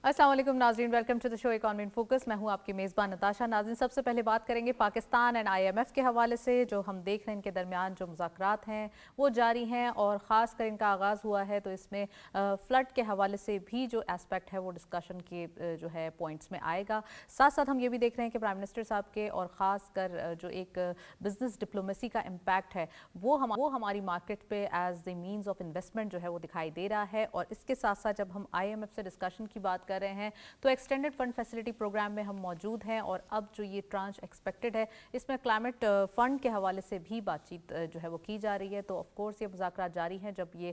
अस्सलाम वालेकुम नाज़रीन, welcome to the show economy in focus. मैं हूं आपकी मेज़बान नताशा। नाज़रीन, सबसे पहले बात करेंगे पाकिस्तान एंड IMF के हवाले से। जो हम देख रहे हैं इनके दरमियान जो मुज़ाकरात हैं वो जारी हैं और ख़ास कर इनका आगाज़ हुआ है तो इसमें फ़्लड के हवाले से भी जो एस्पेक्ट है वो डिस्कशन के जो है पॉइंट्स में आएगा। साथ साथ हम ये भी देख रहे हैं कि प्राइम मिनिस्टर साहब के और ख़ास कर जो एक बिज़नेस डिप्लोमेसी का इम्पैक्ट है वो हमारी मार्केट पे as the means of investment जो है वो दिखाई दे रहा है। और इसके साथ साथ जब हम IMF से डिस्कशन की बात कर रहे हैं तो एक्सटेंडेड फंड फैसिलिटी प्रोग्राम में हम मौजूद हैं और अब जो ये ट्रांच एक्सपेक्टेड है इसमें क्लाइमेट फंड के हवाले से भी बातचीत जो है वो की जा रही है। तो ऑफ कोर्स ये मुज़ाकरात जारी हैं, जब ये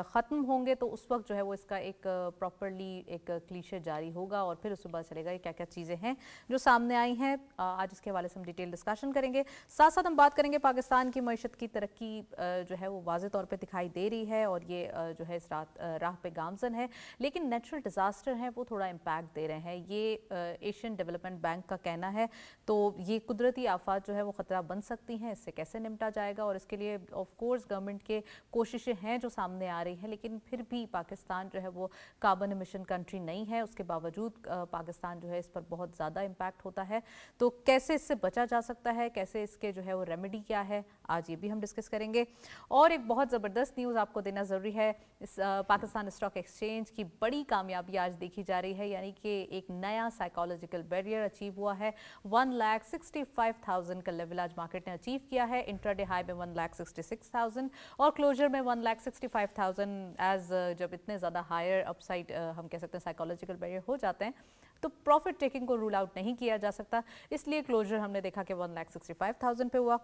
ख़त्म होंगे तो उस वक्त जो है वो इसका एक प्रॉपरली एक क्लीशे जारी होगा और फिर उसके बाद चलेगा ये क्या क्या चीज़ें हैं जो सामने आई हैं। आज इसके हवाले से हम डिटेल डिस्कशन करेंगे। साथ साथ हम बात करेंगे पाकिस्तान की मईशत की तरक्की जो है वो वाज़े तौर पर दिखाई दे रही है और ये जो है इस राह पे गामज़न है, लेकिन नेचुरल डिज़ास्टर हैं वो थोड़ा इम्पैक्ट दे रहे हैं, ये एशियन डेवलपमेंट बैंक का कहना है। तो ये कुदरती आफात जो है वो ख़तरा बन सकती हैं, इससे कैसे निपटा जाएगा और इसके लिए ऑफ कोर्स गवर्नमेंट के कोशिशें हैं जो सामने आ रही हैं, लेकिन फिर भी पाकिस्तान जो है वो कार्बन एमिशन कंट्री नहीं है, उसके बावजूद पाकिस्तान जो है इस पर बहुत ज़्यादा इम्पैक्ट होता है। तो कैसे इससे बचा जा सकता है, कैसे इसके जो है वो रेमेडी क्या है, आज ये भी हम डिस्कस करेंगे। और एक बहुत ज़बरदस्त न्यूज़ आपको देना ज़रूरी है, इस पाकिस्तान स्टॉक एक्सचेंज की बड़ी कामयाबी आज देखी जा रही है, यानी कि एक नया साइकोलॉजिकल बैरियर अचीव हुआ है। 1,65,000 का लेवल आज मार्केट ने अचीव किया है। इंट्राडे हाई में 1,66,000 और क्लोजर में 1,65,000। एज जब इतने ज़्यादा हायर अपसाइड हम कह सकते हैं साइकोलॉजिकल बैरियर हो जाते हैं तो प्रॉफिट टेकिंग को रूल आउट नहीं किया जा सकता, इसलिए क्लोजर हमने देखा कि 1,65,000 पे हुआ।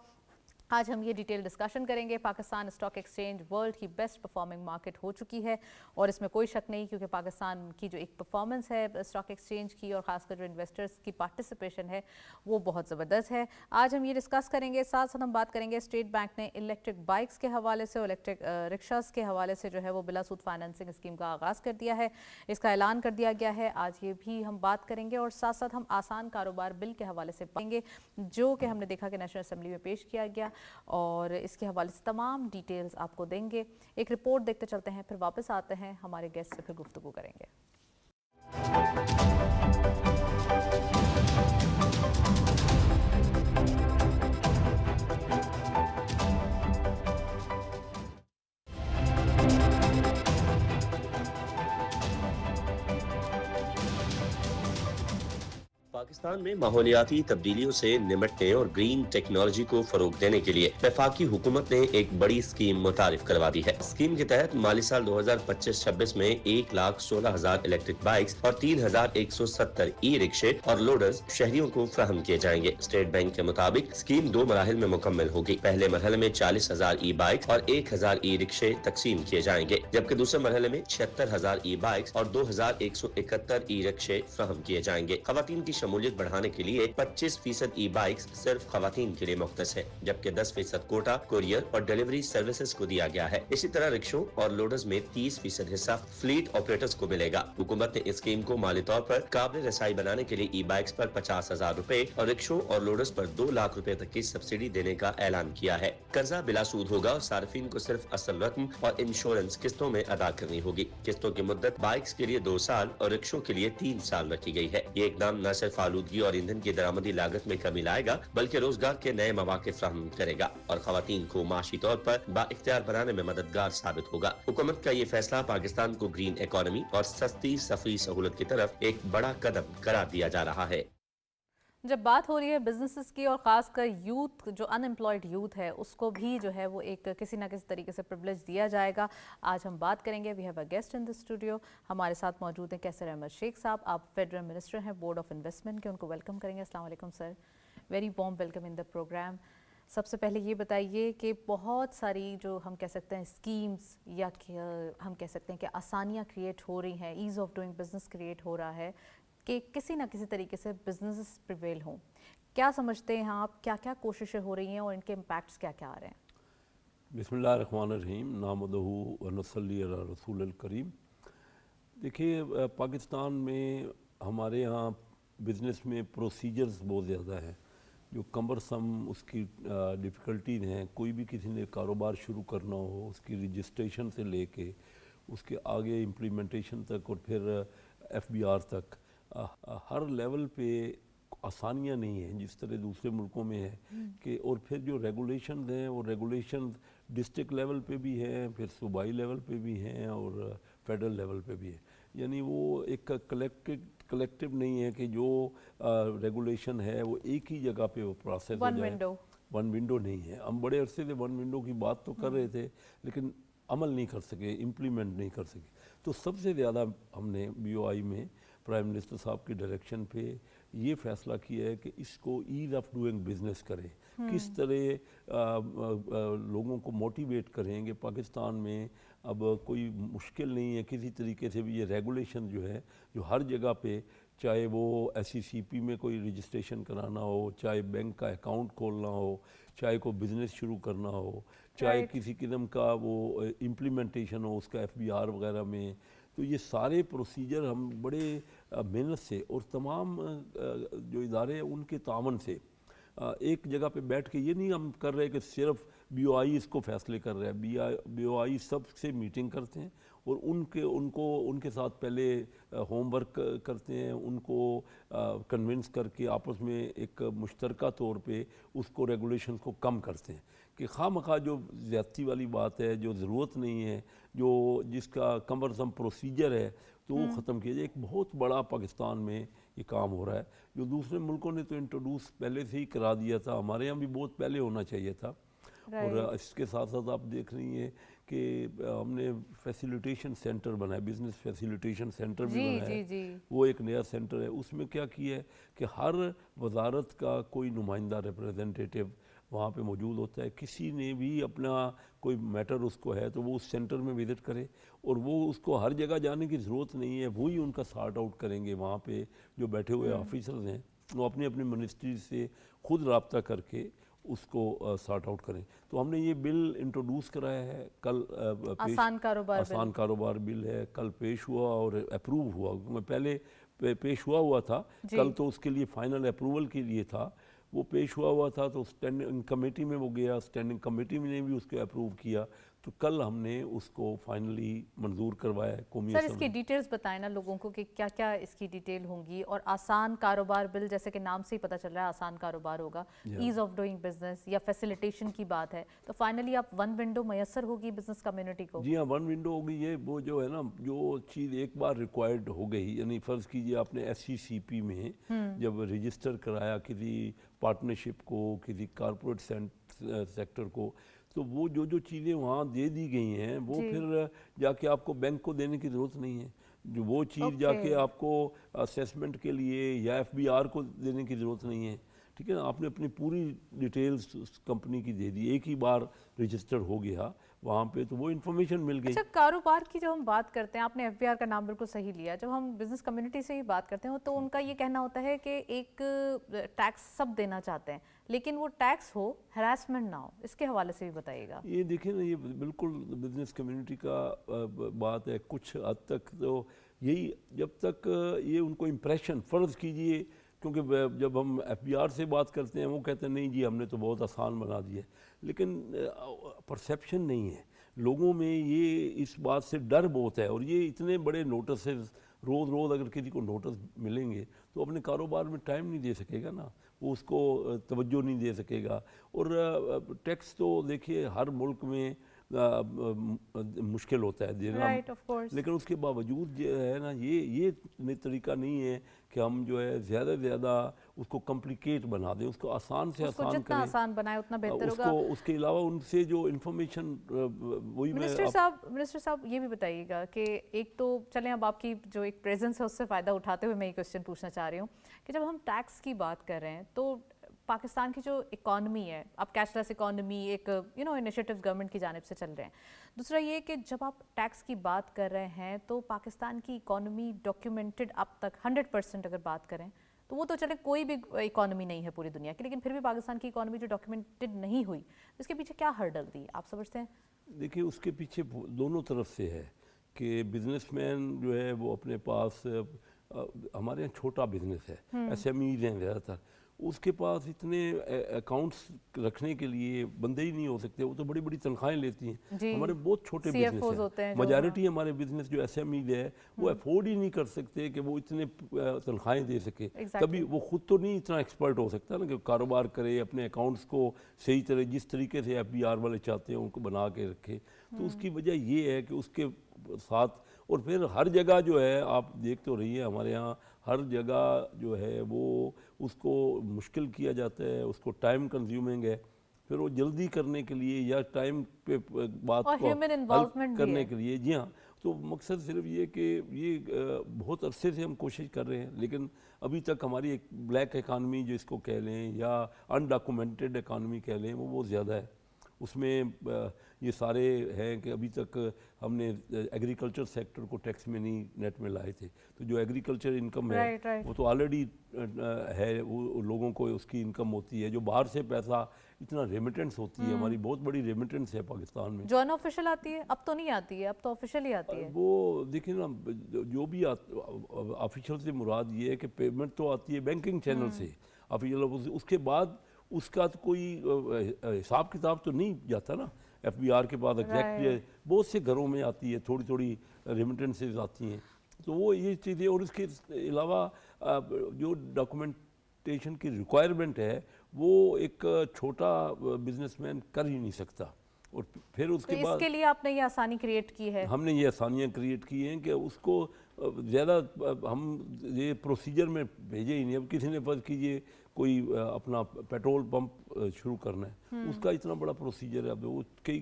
आज हम ये डिटेल डिस्कशन करेंगे। पाकिस्तान स्टॉक एक्सचेंज वर्ल्ड की बेस्ट परफॉर्मिंग मार्केट हो चुकी है और इसमें कोई शक नहीं, क्योंकि पाकिस्तान की जो एक परफॉर्मेंस है स्टॉक एक्सचेंज की और ख़ासकर जो इन्वेस्टर्स की पार्टिसिपेशन है वो बहुत ज़बरदस्त है। आज हम ये डिस्कस करेंगे। साथ साथ हम बात करेंगे स्टेट बैंक ने इलेक्ट्रिक बाइक्स के हवाले से और इलेक्ट्रिक रिक्शास के हवाले से जो है वो बिला सूद फाइनेंसिंग स्कीम का आगाज़ कर दिया है, इसका ऐलान कर दिया गया है। आज ये भी हम बात करेंगे और साथ साथ हम आसान कारोबार बिल के हवाले से पाएंगे जो कि हमने देखा कि नेशनल असेंबली में पेश किया गया और इसके हवाले से तमाम डिटेल्स आपको देंगे। एक रिपोर्ट देखते चलते हैं, फिर वापस आते हैं, हमारे गेस्ट से फिर गुफ्तगू करेंगे। पाकिस्तान में माहौलियाती तब्दीलियों से निपटने और ग्रीन टेक्नोलॉजी को फरोग देने के लिए वफाकी हुकूमत ने एक बड़ी स्कीम मुतारिफ करवा दी है। स्कीम के तहत माली साल 2025-26 में 1,16,000 इलेक्ट्रिक बाइक्स और 3,170 ई रिक्शे और लोडर्स शहरियों को फराहम किए जाएंगे। स्टेट बैंक के मुताबिक स्कीम 2 मराहिल में मुकम्मल होगी। पहले मरहले में 40,000 ई बाइक्स और 1,000 ई रिक्शे तकसीम किए जाएंगे, जबकि दूसरे मरहले में 76,000 ई बाइक्स और 2,171 ई रिक्शे फराहम किए जाएंगे। खवातीन की शमूलियत बढ़ाने के लिए 25% ई बाइक्स सिर्फ खवातीन के लिए मुख्तस है, जबकि 10% कोटा कोरियर और डिलीवरी सर्विसेज को दिया गया है। इसी तरह रिक्शों और लोडर्स में 30% हिस्सा फ्लीट ऑपरेटर्स को मिलेगा। हुकूमत ने इस स्कीम को माली तौर पर काबिल रसाई बनाने के लिए ई बाइक्स पर 50,000 रुपए और रिक्शों और लोडर्स पर 2 लाख रुपए तक की सब्सिडी देने का ऐलान किया है। कर्जा बिला सूद होगा और सार्फिन को सिर्फ असल रकम और इंश्योरेंस किस्तों में अदा करनी होगी। किस्तों की मुद्दत बाइक्स के लिए 2 साल और रिक्शों के लिए 3 साल रखी गई है। ये इकदाम न सिर्फ आलूदगी और ईंधन की दरामदी लागत में कमी लाएगा बल्कि रोजगार के नए मौके फराहम करेगा और खवातीन को माशी तौर पर बाइख्तियार बनाने में मददगार साबित होगा। हुकूमत का ये फैसला पाकिस्तान को ग्रीन इकोनॉमी और सस्ती सफरी सहूलत की तरफ एक बड़ा कदम करार दिया जा रहा है। जब बात हो रही है बिजनेसेस की और ख़ासकर यूथ, जो अनएम्प्लॉयड यूथ है उसको भी जो है वो एक किसी ना किसी तरीके से प्रिविलेज दिया जाएगा। आज हम बात करेंगे। We have a guest in the studio, हमारे साथ मौजूद हैं कैसर अहमद शेख साहब, आप फेडरल मिनिस्टर हैं बोर्ड ऑफ इन्वेस्टमेंट के, उनको वेलकम करेंगे। अस्सलाम वालेकुम sir, very warm welcome in the programme. सबसे पहले ये बताइए कि बहुत सारी जो हम कह सकते हैं स्कीम्स या हम कह सकते हैं कि आसानियाँ क्रिएट हो रही हैं, ease of doing business create हो रहा है कि किसी ना किसी तरीके से बिजनेस प्रिवेल हों। क्या समझते हैं आप, क्या क्या कोशिशें हो रही हैं और इनके इम्पैक्ट्स क्या क्या आ रहे हैं? बिस्मिल्लाहिर्रहमानिर्रहीम, नाहमदहू व नसल्ली अला रसूलिल करीम। देखिए, पाकिस्तान में हमारे यहाँ बिज़नेस में प्रोसीजर्स बहुत ज़्यादा हैं जो कमरसम, उसकी डिफ़िकल्टीज हैं। कोई भी किसी ने कारोबार शुरू करना हो, उसकी रजिस्ट्रेशन से लेके उसके आगे इम्प्लीमेंटेशन तक और फिर FBR تک ہر لیول پہ آسانیاں نہیں ہیں جس طرح دوسرے ملکوں میں ہے کہ، اور پھر جو ریگولیشنز ہیں وہ ریگولیشنز ڈسٹرکٹ لیول پہ بھی ہیں، پھر صوبائی لیول پہ بھی ہیں، اور فیڈرل لیول پہ بھی ہے. یعنی وہ ایک کلیکٹیو نہیں ہے کہ جو ریگولیشن ہے وہ ایک ہی جگہ پہ وہ پروسیس ہو جائے. ون ونڈو نہیں ہے. ہم بڑے عرصے سے ون ونڈو کی بات تو کر رہے تھے لیکن عمل نہیں کر سکے، امپلیمنٹ نہیں کر سکے. تو سب سے زیادہ ہم نے BOI میں پرائم منسٹر صاحب کی ڈائریکشن پہ یہ فیصلہ کیا ہے کہ اس کو ایز آف ڈوئنگ بزنس کریں. کس طرح لوگوں کو موٹیویٹ کریں کہ پاکستان میں اب کوئی مشکل نہیں ہے کسی طریقے سے بھی. یہ ریگولیشن جو ہے جو ہر جگہ پہ، چاہے وہ SECP میں کوئی رجسٹریشن کرانا ہو، چاہے بینک کا اکاؤنٹ کھولنا ہو، چاہے کوئی بزنس شروع کرنا ہو، چاہے کسی قسم کا وہ امپلیمنٹیشن ہو اس کا FBR وغیرہ میں، تو یہ سارے پروسیجر ہم بڑے محنت سے اور تمام جو ادارے ہیں ان کے تعاون سے ایک جگہ پہ بیٹھ کے، یہ نہیں ہم کر رہے کہ صرف BOI اس کو فیصلے کر رہے ہیں. BOI سب سے میٹنگ کرتے ہیں اور ان کے ساتھ پہلے ہوم ورک کرتے ہیں، ان کو کنونس کر کے آپس میں ایک مشترکہ طور پہ اس کو ریگولیشن کو کم کرتے ہیں کہ خواہ مخواہ جو زیادتی والی بات ہے، جو ضرورت نہیں ہے، جس کا کمبرسم پروسیجر ہے، تو وہ ختم کیا جائے. ایک بہت بڑا پاکستان میں یہ کام ہو رہا ہے جو دوسرے ملکوں نے تو انٹروڈیوس پہلے سے ہی کرا دیا تھا، ہمارے یہاں بھی بہت پہلے ہونا چاہیے تھا. اور اس کے ساتھ ساتھ آپ دیکھ رہی ہیں کہ ہم نے فیسیلیٹیشن سینٹر بنایا، بزنس فیسیلیٹیشن سینٹر بھی بنایا ہے. وہ ایک نیا سینٹر ہے. اس میں کیا کیا ہے کہ ہر وزارت کا کوئی نمائندہ ریپریزنٹیٹیو وہاں پہ موجود ہوتا ہے. کسی نے بھی اپنا کوئی میٹر اس کو ہے تو وہ اس سینٹر میں وزٹ کرے، اور وہ اس کو ہر جگہ جانے کی ضرورت نہیں ہے، وہی ان کا سارٹ آؤٹ کریں گے. وہاں پہ جو بیٹھے ہوئے آفیسرز ہیں وہ اپنی اپنی منسٹری سے خود رابطہ کر کے اس کو سارٹ آؤٹ کریں. تو ہم نے یہ بل انٹروڈیوس کرایا ہے. کل آسان کاروبار بل ہے، کل پیش ہوا اور اپروو ہوا. پہلے پیش ہوا تھا، کل تو اس کے لیے فائنل اپروول کے لیے تھا. وہ پیش ہوا تھا تو اسٹینڈنگ کمیٹی میں وہ گیا، اسٹینڈنگ کمیٹی نے بھی اس کو اپروو کیا. تو کل ہم نے اس کو فائنلی منظور کروایا ہے قومی سر. اس کی ڈیٹیلز بتائیں نا لوگوں کو کہ کیا کیا اس کی ڈیٹیل ہوں گی. اور آسان کاروبار بل جیسے کہ نام سے ہی پتہ چل رہا ہے آسان کاروبار ہوگا، ایز آف ڈوئنگ بزنس یا فیسیلیٹیشن کی بات ہے، تو فائنلی اب ون ونڈو میسر ہوگی بزنس کمیونٹی کو. جی ہاں، ون ونڈو ہوگی. یہ وہ جو ہے نا، جو چیز ایک بار ریکوائرڈ ہو گئی، یعنی فرض کیجئے آپ نے SECP میں جب رجسٹر کرایا کسی پارٹنرشپ کو، کسی کارپوریٹ سیکٹر کو، تو وہ جو چیزیں وہاں دے دی گئی ہیں وہ پھر جا کے آپ کو بینک کو دینے کی ضرورت نہیں ہے. جو وہ چیز جا کے آپ کو اسیسمنٹ کے لیے یا FBR کو دینے کی ضرورت نہیں ہے. ٹھیک ہے نا، آپ نے اپنی پوری ڈیٹیلز اس کمپنی کی دے دی، ایک ہی بار رجسٹر ہو گیا وہاں پہ، تو وہ انفارمیشن مل گئی. اچھا، کاروبار کی جب ہم بات کرتے ہیں، آپ نے FBR کا نام بالکل صحیح لیا، جب ہم بزنس کمیونٹی سے ہی بات کرتے ہیں تو ان کا یہ کہنا ہوتا ہے کہ ایک ٹیکس سب دینا چاہتے ہیں لیکن وہ ٹیکس ہو، ہراسمنٹ نہ ہو. اس کے حوالے سے بھی بتائیے گا. یہ دیکھیں نا، یہ بالکل بزنس کمیونٹی کا بات ہے. کچھ حد تک تو یہی، جب تک یہ ان کو امپریشن، فرض کیجئے، کیونکہ جب ہم FBR سے بات کرتے ہیں وہ کہتے ہیں نہیں جی ہم نے تو بہت آسان بنا دیا ہے، لیکن پرسیپشن نہیں ہے لوگوں میں. یہ اس بات سے ڈر بہت ہے. اور یہ اتنے بڑے نوٹسز روز اگر کسی کو نوٹس ملیں گے تو اپنے کاروبار میں ٹائم نہیں دے سکے گا نا، وہ اس کو توجہ نہیں دے سکے گا. اور ٹیکس تو دیکھیے ہر ملک میں مشکل ہوتا ہے دینا، لیکن اس کے باوجود جو ہے نا، یہ طریقہ نہیں ہے کہ ہم جو ہے زیادہ اس کو کمپلیکیٹ بنا دیں. اس کو آسان سے آسان کریں، جتنا آسان بنائے اتنا بہتر ہوگا. اس کے علاوہ ان سے جو انفارمیشن، وہی منسٹر صاحب یہ بھی بتائیے گا کہ ایک تو چلیں اب آپ کی جو ایک پریزنس ہے اس سے فائدہ اٹھاتے ہوئے میں یہ کوشچن پوچھنا چاہ رہی ہوں کہ جب ہم ٹیکس کی بات کر رہے ہیں تو پاکستان کی جو اکانومی ہے، اب کیش لیس اکانومی ایک انیشیٹیو گورنمنٹ کی جانب سے چل رہے ہیں. دوسرا یہ کہ جب آپ ٹیکس کی بات کر رہے ہیں تو پاکستان کی اکانومی ڈاکیومنٹڈ اب تک 100% اگر بات کریں تو وہ تو چلے کوئی بھی اکانومی نہیں ہے پوری دنیا کی، لیکن پھر بھی پاکستان کی اکانومی جو ڈاکیومنٹڈ نہیں ہوئی، اس کے پیچھے کیا ہرڈل تھی آپ سمجھتے ہیں؟ دیکھیے اس کے پیچھے دونوں طرف سے ہے کہ بزنس مین جو ہے وہ اپنے پاس، ہمارے یہاں چھوٹا بزنس ہے، SMEs ہیں زیادہ تر، اس کے پاس اتنے اکاؤنٹس رکھنے کے لیے بندے ہی نہیں ہو سکتے. وہ تو بڑی بڑی تنخواہیں لیتی ہیں. جی ہمارے بہت چھوٹے CFOs ہوتے بزنس ہیں ہیں, جو, میجارٹی ہمارے بزنس جو ایس ایم ای ہے وہ افورڈ ہی نہیں کر سکتے کہ وہ اتنے تنخواہیں دے سکے. کبھی وہ خود تو نہیں اتنا ایکسپرٹ ہو سکتا نا کہ کاروبار کرے, اپنے اکاؤنٹس کو صحیح طرح جس طریقے سے FBR والے چاہتے ہیں ان کو بنا کے رکھے. تو اس کی وجہ یہ ہے کہ اس کے ساتھ, اور پھر ہر جگہ جو ہے آپ دیکھ تو رہی ہے ہمارے یہاں ہر جگہ جو ہے وہ اس کو مشکل کیا جاتا ہے, اس کو ٹائم کنزیومنگ ہے. پھر وہ جلدی کرنے کے لیے یا ٹائم پہ بات اور کو ہیومن حل انوالومنٹ بھی کرنے ہے. کے لیے, جی ہاں. تو مقصد صرف یہ کہ یہ بہت عرصے سے ہم کوشش کر رہے ہیں, لیکن ابھی تک ہماری ایک بلیک اکانومی جو اس کو کہہ لیں یا انڈاکومنٹڈ اکانومی کہہ لیں وہ بہت زیادہ ہے. اس میں یہ سارے ہیں کہ ابھی تک ہم نے ایگریکلچر سیکٹر کو ٹیکس میں نہیں نیٹ میں لائے تھے. تو جو ایگریکلچر انکم ہے وہ تو آلریڈی ہے, وہ لوگوں کو اس کی انکم ہوتی ہے. جو باہر سے پیسہ اتنا ریمیٹنس ہوتی ہے, ہماری بہت بڑی ریمیٹنس ہے پاکستان میں. جو ان آفیشیل آتی ہے اب تو نہیں آتی ہے, اب تو آفیشیل ہی آتی ہے. وہ دیکھیں نا جو بھی آفیشیل سے مراد یہ ہے کہ پیمنٹ تو آتی ہے بینکنگ چینل سے آفیشیل, اس کے بعد اس کا تو کوئی حساب کتاب تو نہیں جاتا نا FBR کے بعد. ایگزیکٹ بہت سے گھروں میں آتی ہے, تھوڑی تھوڑی ریمیٹنسز آتی ہیں. تو وہ یہ چیزیں, اور اس کے علاوہ جو ڈاکومنٹیشن کی ریکوائرمنٹ ہے وہ ایک چھوٹا بزنس مین کر ہی نہیں سکتا. اور پھر اس کے بعد اس کے لیے آپ نے یہ آسانی کریٹ کی ہے. ہم نے یہ آسانیاں کریٹ کی ہیں کہ اس کو زیادہ ہم یہ پروسیجر میں بھیجے ہی نہیں. اب کسی نے فرض کیجئے کوئی اپنا پیٹرول پمپ شروع کرنا ہے, اس کا اتنا بڑا پروسیجر ہے. اب وہ کئی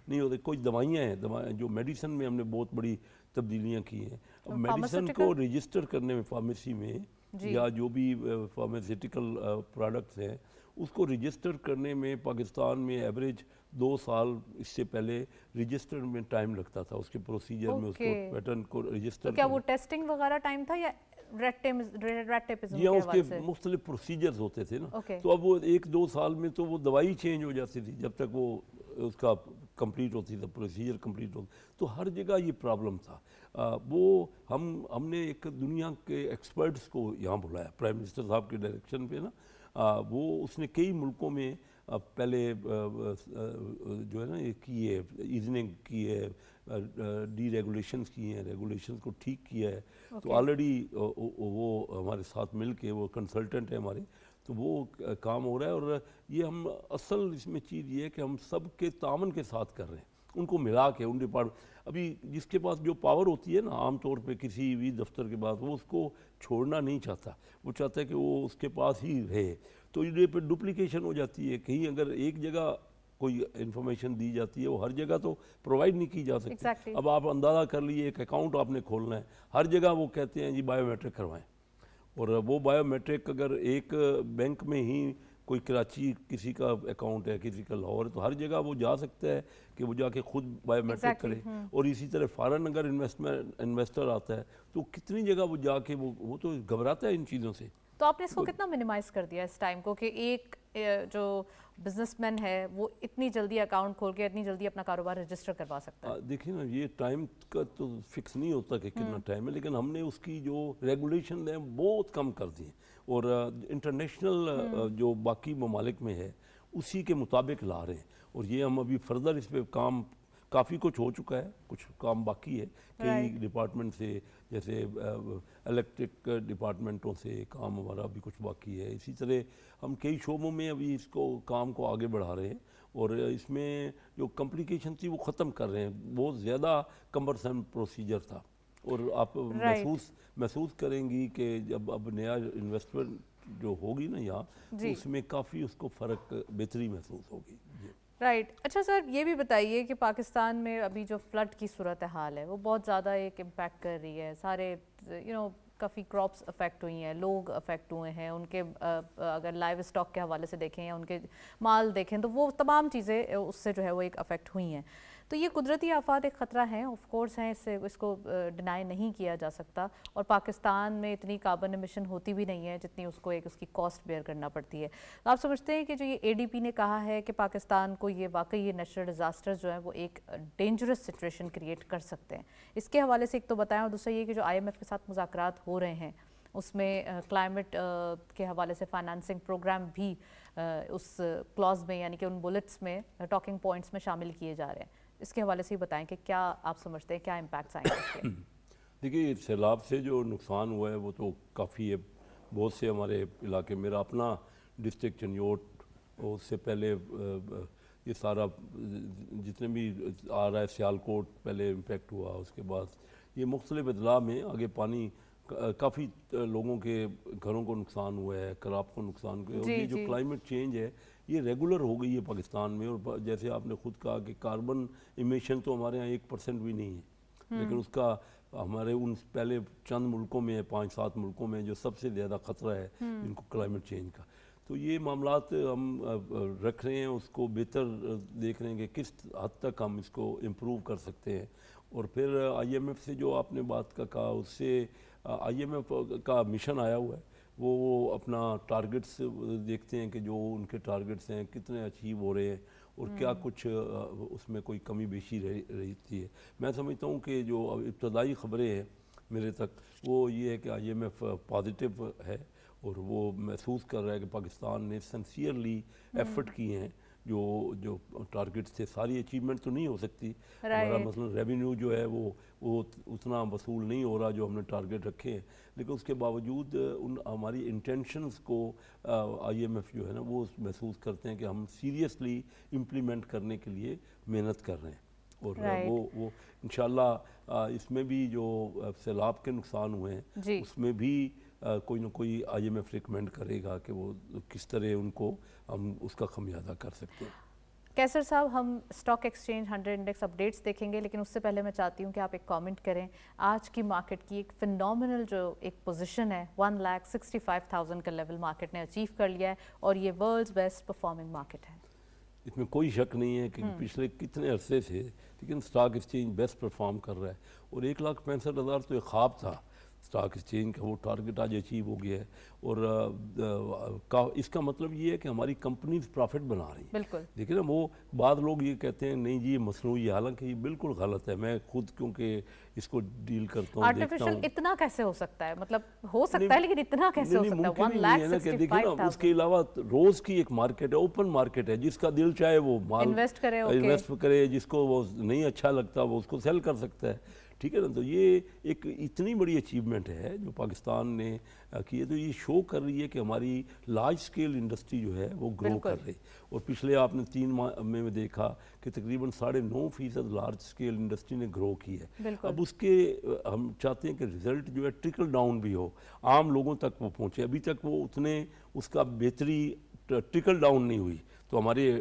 نہیں ہوتے. کوئی دوائیاں ہیں جو میڈیسن میں ہم نے بہت بڑی تبدیلیاں کی ہیں. اب میڈیسن کو رجسٹر کرنے میں فارمیسی میں یا جو بھی فارماسیوٹیکل پروڈکٹس ہیں اس کو رجسٹر کرنے میں پاکستان میں ایوریج 2 سال اس سے پہلے رجسٹر میں ٹائم لگتا تھا. اس کے پروسیجر میں اس کو پیٹرن کو رجسٹر. تو کیا وہ ٹیسٹنگ وغیرہ ٹائم تھا یا ریڈ ٹیپزم یا کے اس کے حوالے سے؟ مختلف پروسیجرز ہوتے تھے نا. تو اب وہ 1-2 سال میں تو وہ دوائی چینج ہو جاتی تھی جب تک وہ اس کا کمپلیٹ ہوتی تھا, پروسیجر کمپلیٹ ہوتا. تو ہر جگہ یہ پرابلم تھا. وہ ہم نے ایک دنیا کے ایکسپرٹس کو یہاں بلایا پرائم منسٹر صاحب کے ڈائریکشن پہ نا. وہ اس نے کئی ملکوں میں پہلے جو ہے نا یہ کی ہے, ایزننگ کی ہے, ڈی ریگولیشنز کی ہیں, ریگولیشنز کو ٹھیک کیا ہے. تو آلریڈی وہ ہمارے ساتھ مل کے, وہ کنسلٹنٹ ہیں ہمارے, تو وہ کام ہو رہا ہے. اور یہ ہم اصل اس میں چیز یہ ہے کہ ہم سب کے تعاون کے ساتھ کر رہے ہیں, ان کو ملا کے ان ڈپارٹمنٹ. ابھی جس کے پاس جو پاور ہوتی ہے نا عام طور پہ کسی بھی دفتر کے پاس, وہ اس کو چھوڑنا نہیں چاہتا. وہ چاہتا ہے کہ وہ اس کے پاس ہی رہے. تو یہ پہ ڈپلیکیشن ہو جاتی ہے. کہیں اگر ایک جگہ کوئی انفارمیشن دی جاتی ہے وہ ہر جگہ تو پرووائڈ نہیں کی جا سکتی. اب آپ اندازہ کر لیے ایک اکاؤنٹ آپ نے کھولنا ہے, ہر جگہ وہ کہتے ہیں جی بائیو میٹرک کروائیں. اور وہ بائیو میٹرک اگر ایک بینک میں ہی کوئی کراچی کسی کا اکاؤنٹ ہے, کسی کا لاہور ہے, تو ہر جگہ وہ جا سکتا ہے کہ وہ جا کے خود بائیو میٹرک کرے. اور اسی طرح فارن اگر انویسٹر آتا ہے تو کتنی جگہ وہ جا کے وہ تو گھبراتا ہے ان چیزوں سے. تو آپ نے اس کو کتنا منیمائز کر دیا اس ٹائم کو کہ ایک جو بزنس مین ہے وہ اتنی جلدی اکاؤنٹ کھول کے اتنی جلدی اپنا کاروبار رجسٹر کروا سکتا ہے؟ دیکھیں نا یہ ٹائم کا تو فکس نہیں ہوتا کہ کتنا ٹائم ہے, لیکن ہم نے اس کی جو ریگولیشن ہیں بہت کم کر دی ہیں. اور انٹرنیشنل جو باقی ممالک میں ہے اسی کے مطابق لا رہے ہیں. اور یہ ہم ابھی فردر اس پہ کام, کافی کچھ ہو چکا ہے, کچھ کام باقی ہے. کئی ڈپارٹمنٹ سے جیسے الیکٹرک ڈپارٹمنٹوں سے کام ہمارا ابھی کچھ باقی ہے. اسی طرح ہم کئی شعبوں میں ابھی اس کو کام کو آگے بڑھا رہے ہیں. اور اس میں جو کمپلیکیشن تھی وہ ختم کر رہے ہیں. بہت زیادہ کمبرسم پروسیجر تھا. اور آپ محسوس کریں گی کہ جب اب نیا انویسٹمنٹ جو ہوگی نا یہاں تو اس میں کافی اس کو فرق بہتری محسوس ہوگی. رائٹ. اچھا سر یہ بھی بتائیے کہ پاکستان میں ابھی جو فلڈ کی صورتحال ہے وہ بہت زیادہ ایک امپیکٹ کر رہی ہے. سارے کافی کراپس افیکٹ ہوئی ہیں, لوگ افیکٹ ہوئے ہیں, ان کے اگر لائیو اسٹاک کے حوالے سے دیکھیں یا ان کے مال دیکھیں تو وہ تمام چیزیں اس سے جو ہے وہ ایک افیکٹ ہوئی ہیں. تو یہ قدرتی آفات ایک خطرہ ہیں, آف کورس ہیں, اس کو ڈینائی نہیں کیا جا سکتا. اور پاکستان میں اتنی کاربن ایمیشن ہوتی بھی نہیں ہے جتنی اس کو ایک اس کی کاسٹ بیئر کرنا پڑتی ہے. تو آپ سمجھتے ہیں کہ جو یہ ADP نے کہا ہے کہ پاکستان کو یہ واقعی یہ نیچرل ڈیزاسٹر جو ہے وہ ایک ڈینجرس سچویشن کریٹ کر سکتے ہیں, اس کے حوالے سے ایک تو بتائیں. اور دوسرا یہ کہ جو IMF کے ساتھ مذاکرات ہو رہے ہیں اس میں کلائمیٹ کے حوالے سے فائنانسنگ پروگرام بھی اس کلاز میں یعنی کہ ان بلٹس میں ٹاکنگ پوائنٹس میں شامل کیے جا رہے ہیں. اس کے حوالے سے ہی بتائیں کہ کیا آپ سمجھتے ہیں کیا امپیکٹس آئیں گے اس کے؟ دیکھیے سیلاب سے جو نقصان ہوا ہے وہ تو کافی ہے. بہت سے ہمارے علاقے, میرا اپنا ڈسٹرکٹ چنیوٹ, اس سے پہلے یہ سارا جتنے بھی آ رہا ہے سیالکوٹ پہلے امپیکٹ ہوا, اس کے بعد یہ مختلف اضلاع میں آگے پانی کافی لوگوں کے گھروں کو نقصان ہوا ہے, کراپ کو نقصان ہوا ہے. اور یہ جو کلائمیٹ چینج ہے یہ ریگولر ہو گئی ہے پاکستان میں, اور جیسے آپ نے خود کہا کہ کاربن ایمیشن تو ہمارے ہاں 1% بھی نہیں ہے, لیکن اس کا ہمارے ان پہلے چند ملکوں میں 5-7 ملکوں میں جو سب سے زیادہ خطرہ ہے ان کو کلائمیٹ چینج کا. تو یہ معاملات ہم رکھ رہے ہیں, اس کو بہتر دیکھ رہے ہیں کہ کس حد تک ہم اس کو امپروو کر سکتے ہیں. اور پھر آئی ایم ایف سے جو آپ نے بات کا کہا, اس سے آئی ایم ایف کا مشن آیا ہوا ہے, وہ اپنا ٹارگٹس دیکھتے ہیں کہ جو ان کے ٹارگٹس ہیں کتنے اچیو ہو رہے ہیں اور کیا کچھ اس میں کوئی کمی بیشی رہتی ہے. میں سمجھتا ہوں کہ جو ابتدائی خبریں ہیں میرے تک وہ یہ ہے کہ آئی ایم ایف پازیٹیو ہے, اور وہ محسوس کر رہا ہے کہ پاکستان نے سنسیئرلی ایفرٹ کیے ہیں. جو ٹارگٹس تھے, ساری اچیومنٹ تو نہیں ہو سکتی, ہمارا مثلا ریونیو جو ہے وہ اتنا وصول نہیں ہو رہا جو ہم نے ٹارگٹ رکھے ہیں, لیکن اس کے باوجود ہماری انٹینشنز کو آئی ایم ایف جو ہے نا وہ محسوس کرتے ہیں کہ ہم سیریسلی امپلیمنٹ کرنے کے لیے محنت کر رہے ہیں. اور وہ انشاءاللہ اس میں بھی جو سیلاب کے نقصان ہوئے ہیں اس میں بھی کوئی نہ کوئی آئی ایم ایف ریکمینڈ کرے گا کہ وہ کس طرح ان کو ہم اس کا خمیازہ کر سکتے ہیں. کیسر صاحب, ہم اسٹاک ایکسچینج 100 انڈیکس اپڈیٹس دیکھیں گے, لیکن اس سے پہلے میں چاہتی ہوں کہ آپ ایک کامنٹ کریں. آج کی مارکیٹ کی ایک فنومنل جو ایک پوزیشن ہے 1,65,000 کا لیول مارکیٹ نے اچیو کر لیا ہے, اور یہ ورلڈز بیسٹ پرفارمنگ مارکیٹ ہے. اس میں کوئی شک نہیں ہے کہ پچھلے کتنے عرصے سے لیکن اسٹاک ایکسچینج بیسٹ پرفارم کر رہا ہے, اور 1,65,000 تو ایک خواب تھا اسٹاک ایکسچینج کا, وہ ٹارگٹ آج اچیو ہو گیا ہے. اور اس کا مطلب یہ ہے کہ ہماری کمپنیز پروفٹ بنا رہی ہیں. بالکل. لیکن وہ بعض لوگ یہ کہتے ہیں نہیں جی یہ مصنوعی, حالانکہ یہ بالکل غلط ہے. میں خود کیونکہ اس کو ڈیل کرتا ہوں, آرٹیفیشل اتنا کیسے ہو سکتا ہے, مطلب ہو سکتا ہے لیکن اتنا کیسے ہو سکتا ہے؟ 1,65,000. اس کے علاوہ روز کی ایک مارکیٹ ہے, اوپن مارکیٹ ہے, جس کا دل چاہے وہ مال انویسٹ کرے, جس کو وہ نہیں اچھا لگتا وہ اس کو سیل کر سکتا ہے. ٹھیک ہے نا. تو یہ ایک اتنی بڑی اچیومنٹ ہے جو پاکستان نے کی ہے, تو یہ شو کر رہی ہے کہ ہماری لارج سکیل انڈسٹری جو ہے وہ گرو کر رہی. اور پچھلے آپ نے 3 ماہ میں دیکھا کہ تقریباً 9.5% لارج سکیل انڈسٹری نے گرو کی ہے. اب اس کے ہم چاہتے ہیں کہ رزلٹ جو ہے ٹرکل ڈاؤن بھی ہو, عام لوگوں تک وہ پہنچے. ابھی تک وہ اتنے اس کا بہتری ٹرکل ڈاؤن نہیں ہوئی. تو ہمارے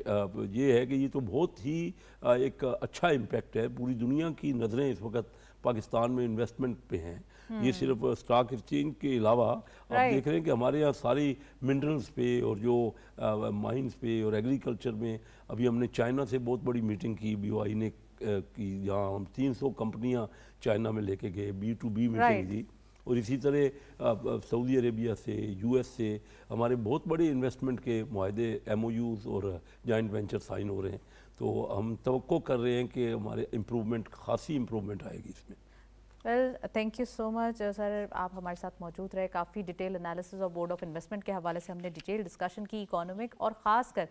یہ ہے کہ یہ تو بہت ہی ایک اچھا امپیکٹ ہے. پوری دنیا کی نظریں اس وقت پاکستان میں انویسٹمنٹ پہ ہیں. یہ صرف اسٹاک ایکسچینج کے علاوہ آپ دیکھ رہے ہیں کہ ہمارے یہاں ساری منرلز پہ اور جو مائنز پہ اور ایگریکلچر میں, ابھی ہم نے چائنا سے بہت بڑی میٹنگ کی, بی او آئی نے کی, جہاں ہم 300 کمپنیاں چائنا میں لے کے گئے, B2B میٹنگ دی. اور اسی طرح سعودی عربیہ سے, یو ایس سے ہمارے بہت بڑے انویسٹمنٹ کے معاہدے MOUs اور جوائنٹ وینچر سائن ہو رہے ہیں. تو ہم توقع کر رہے ہیں کہ ہمارے امپرومنٹ, خاصی امپرومنٹ آئے گی اس میں. ویل تھینک یو سو مچ سر, آپ ہمارے ساتھ موجود رہے. کافی ڈیٹیل انالیسز اور بورڈ آف انویسٹمنٹ کے حوالے سے ہم نے ڈیٹیل ڈسکشن کی اکانومک, اور خاص کر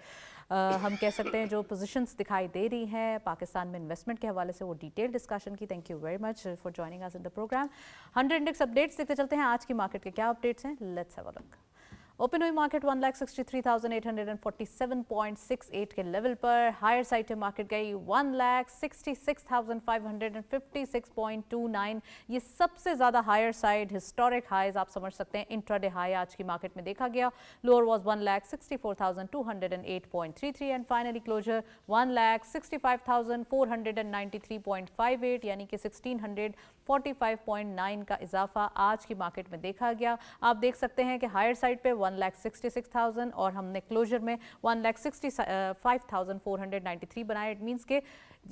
ہم کہہ سکتے ہیں جو پوزیشنز دکھائی دے رہی ہیں پاکستان میں انویسٹمنٹ کے حوالے سے, وہ ڈیٹیل ڈسکشن کی. Thank you very much for joining اس in the programme. 100 index updates دیکھتے چلتے ہیں آج کی مارکیٹ کے کیا اپڈیٹس ہیں. Let's have a look. Open ہوئی مارکیٹ 1,63,847.68 کے لیول پر. ہائر سائڈ پہ مارکیٹ گئی 1,66,556.29. یہ سب سے زیادہ ہائر سائڈ ہسٹورک ہائیز آپ سمجھ سکتے ہیں انٹرا ڈے ہائی آج کی مارکیٹ میں دیکھا گیا. Lower was 1,64,208.33 and finally closure 1,65,493.58, یعنی کہ 1,645.9 کا اضافہ آج کی مارکیٹ میں دیکھا گیا. آپ دیکھ سکتے ہیں کہ ہائر سائڈ پہ 1,66,000 اور ہم نے کلوجر میں 1,65,493 بنائے. اٹ مینس کہ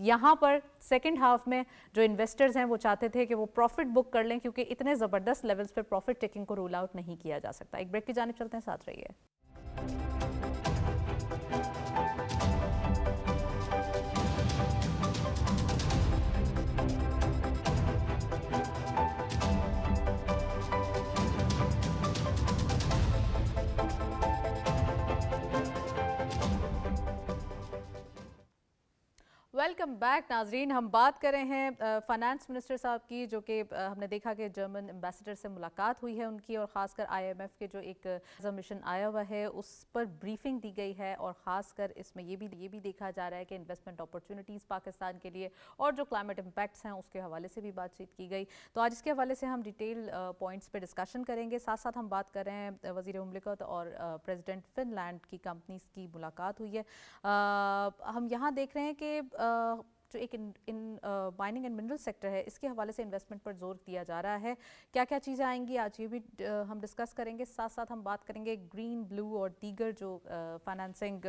یہاں پر سیکنڈ ہاف میں جو انویسٹرز ہیں وہ چاہتے تھے کہ وہ پروفٹ بک کر لیں, کیونکہ اتنے زبردست لیولز پہ پروفٹ ٹیکنگ کو رول آؤٹ نہیں کیا جا سکتا. ایک بریک کی جانب چلتے ہیں, ساتھ رہیے. वेलकम बैक नाजरीन। हम बात कर रहे हैं फाइनेंस मिनिस्टर साहब की, जो कि हमने देखा कि जर्मन एम्बेसडर से मुलाकात हुई है उनकी, और ख़ासकर IMF के जो एक मिशन आया हुआ है उस पर ब्रीफिंग दी गई है, और ख़ासकर इसमें ये भी देखा जा रहा है कि इन्वेस्टमेंट अपॉर्चुनिटीज़ पाकिस्तान के लिए और जो क्लाइमेट इम्पैक्ट्स हैं उसके हवाले से भी बातचीत की गई। तो आज इसके हवाले से हम डिटेल पॉइंट्स पे डिस्कशन करेंगे। साथ साथ हम बात कर रहे हैं वज़ीर मुमलिकत और प्रेसिडेंट फिनलैंड की कंपनीज़ की मुलाकात हुई है। हम यहाँ देख रहे हैं कि जो एक माइनिंग एंड मिनरल सेक्टर है इसके हवाले से इन्वेस्टमेंट पर जोर दिया जा रहा है। क्या क्या चीज़ें आएंगी आज ये भी हम डिस्कस करेंगे। साथ साथ हम बात करेंगे ग्रीन, ब्लू और दीगर जो फाइनेंसिंग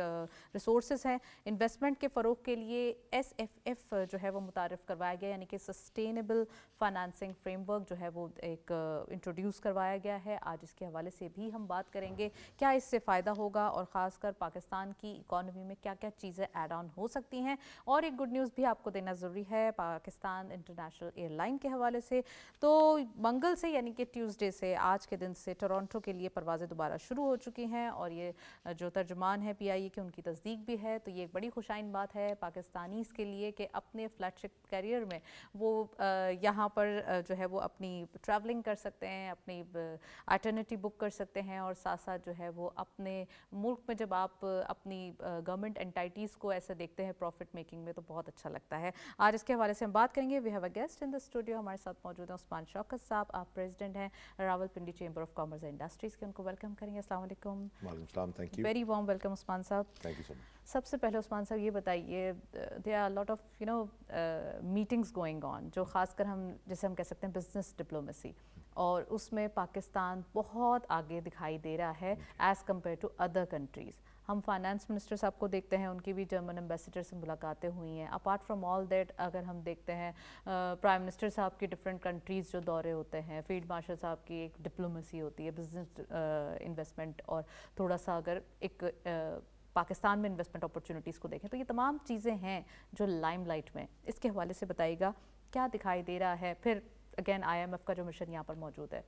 रिसोर्सेज हैं इन्वेस्टमेंट के फ़रोग के लिए। SFF जो है वो मुतारिफ़ करवाया गया, यानी कि सस्टेनेबल फाइनेंसिंग फ्रेमवर्क जो है वो एक इंट्रोड्यूस करवाया गया है। आज इसके हवाले से भी हम बात करेंगे, क्या इससे फ़ायदा होगा और ख़ासकर पाकिस्तान की इकॉनमी में क्या क्या चीज़ें ऐड ऑन हो सकती हैं। और एक गुड न्यूज़ भी आपको देना ज़रूरी है पाकिस्तान इंटरनेशनल एयरलाइन के हवाले से। तो मंगल से यानी कि ट्यूसडे से, आज के दिन से टोरंटो के लिए परवाज़ें दोबारा शुरू हो चुकी हैं, और ये जो तर्जुमान है PIA के उनकी तस्दीक भी है। तो ये एक बड़ी खुशाइन बात है पाकिस्तानीज़ के लिए कि अपने फ्लैगशिप कैरियर में वो यहाँ पर जो है वो अपनी ट्रैवलिंग कर सकते हैं, अपनी आइटरनिटी बुक कर सकते हैं, और साथ साथ जो है वो अपने मुल्क में जब आप अपनी गवर्नमेंट एंटाइटीज़ को ऐसे देखते हैं प्रॉफिट मेकिंग में तो बहुत अच्छा लगता है। आज इसके हवाले से हम बात करेंगे। We have a guest in the studio, हमारे साथ मौजूद हैं उस्मान शौकत साहब। आप प्रेसिडेंट हैं Rawalpindi chamber of commerce and industries के, उनको वेलकम करेंगे। अस्सलाम वालेकुम। वालेकुम सलाम, thank you. Very warm welcome Usman साहब। Thank you so much. सबसे पहले उस्मान साहब ये बताइए, there are lot of meetings going on, जो खासकर हम जैसे हम कह सकते हैं बिजनेस डिप्लोमेसी, और उसमें पाकिस्तान बहुत आगे दिखाई दे रहा है as compared to other countries. हम फाइनेंस मिनिस्टर साहब को देखते हैं, उनकी भी जर्मन एम्बेसडर से मुलाकातें हुई हैं। अपार्ट फ्रॉम ऑल दैट अगर हम देखते हैं प्राइम मिनिस्टर साहब की डिफरेंट कंट्रीज़ जो दौरे होते हैं, फील्ड मार्शल साहब की एक डिप्लोमेसी होती है, बिजनेस इन्वेस्टमेंट, और थोड़ा सा अगर एक पाकिस्तान में इन्वेस्टमेंट अपॉर्चुनिटीज़ को देखें तो ये तमाम चीज़ें हैं जो लाइमलाइट में। इसके हवाले से बताइएगा क्या दिखाई दे रहा है। फिर अगेन IMF का जो मिशन यहाँ पर मौजूद है।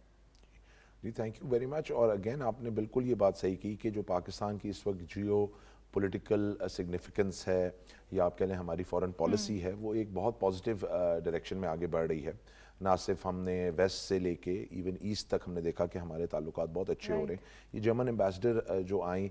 जी थैंक यू वेरी मच। और अगेन आपने बिल्कुल ये बात सही की कि जो पाकिस्तान की इस वक्त जियो पॉलिटिकल सिग्निफिकेंस है, या आप कह लें हमारी फॉरेन पॉलिसी है, वो एक बहुत पॉजिटिव डायरेक्शन में आगे बढ़ रही है। ना सिर्फ हमने वेस्ट से लेके इवन ईस्ट तक हमने देखा कि हमारे ताल्लुकात बहुत अच्छे हो रहे हैं। ये जर्मन एम्बेसडर जो आई,